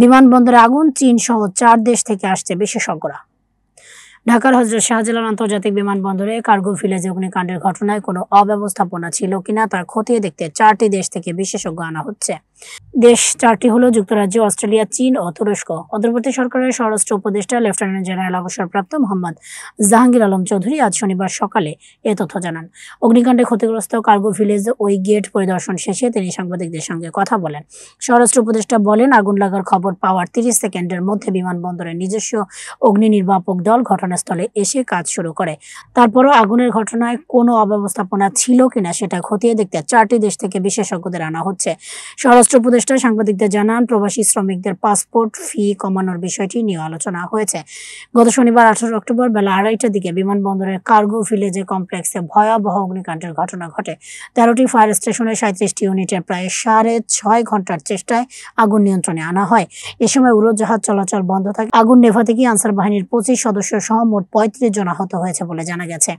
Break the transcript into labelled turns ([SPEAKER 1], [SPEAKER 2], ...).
[SPEAKER 1] বিমানবন্দরে আগুন, চীন সহ 4 দেশ থেকে আসছে বিশেষজ্ঞরা। ঢাকার হযরত শাহজালাল আন্তর্জাতিক বিমানবন্দরে কার্গো ভিলেজে অগ্নিকাণ্ডের ঘটনায় কোনো অব্যবস্থাপনা ছিল কিনা তার খতিয়ে দেখতে 4টি দেশ থেকে বিশেষজ্ঞ আনা হচ্ছে। দেশ 4টি হলো যুক্তরাজ্য, অস্ট্রেলিয়া, চীন ও তুরস্ক। অন্তর্বর্তী সরকারের স্বরাষ্ট্র উপদেষ্টা লেফটেন্যান্ট জেনারেল অবসরপ্রাপ্ত মোহাম্মদ জাহাঙ্গীর আলম চৌধুরী আজ শনিবার সকালে এ তথ্য জানান। অগ্নিকাণ্ডে ক্ষতিগ্রস্ত কার্গো ভিলেজ ওই গেট পরিদর্শন শেষে তিনি সাংবাদিকদের সঙ্গে কথা বলেন। স্বরাষ্ট্র উপদেষ্টা বলেন, আগুন লাগার খবর পাওয়ার 30 সেকেন্ডের মধ্যে বিমানবন্দরের নিজস্ব অগ্নি নির্বাপক দল ঘটনাস্থলে এসে কাজ শুরু করে। তারপরও আগুনের ঘটনায় কোনো অব্যবস্থাপনা ছিল কিনা সেটা খতিয়ে দেখতে 4টি দেশ থেকে বিশেষজ্ঞদের আনা হচ্ছে। স্বরাষ্ট্র উপদেষ্টা সাংবাদিকদের জানান, প্রবাসী শ্রমিকদের পাসপোর্ট ফি কমানোর বিষয়টি নিয়ে আলোচনা হয়েছে। গত শনিবার 18 অক্টোবর বেলা 2:30টার দিকে বিমানবন্দরের কার্গো ভিলেজে কমপ্লেক্সে ভয়াবহ অগ্নিকাণ্ডের ঘটনা ঘটে। 13টি ফায়ার স্টেশনের 37টি ইউনিটের প্রায় 6.5 ঘন্টার চেষ্টায় আগুন নিয়ন্ত্রণে আনা হয়। এ সময় উড়োজাহাজ চলাচল বন্ধ থাকে। আগুন নেভাতে গিয়ে আনসার বাহিনীর 25 সদস্য সহ মোট 35 জন আহত হয়েছে বলে জানা গেছে।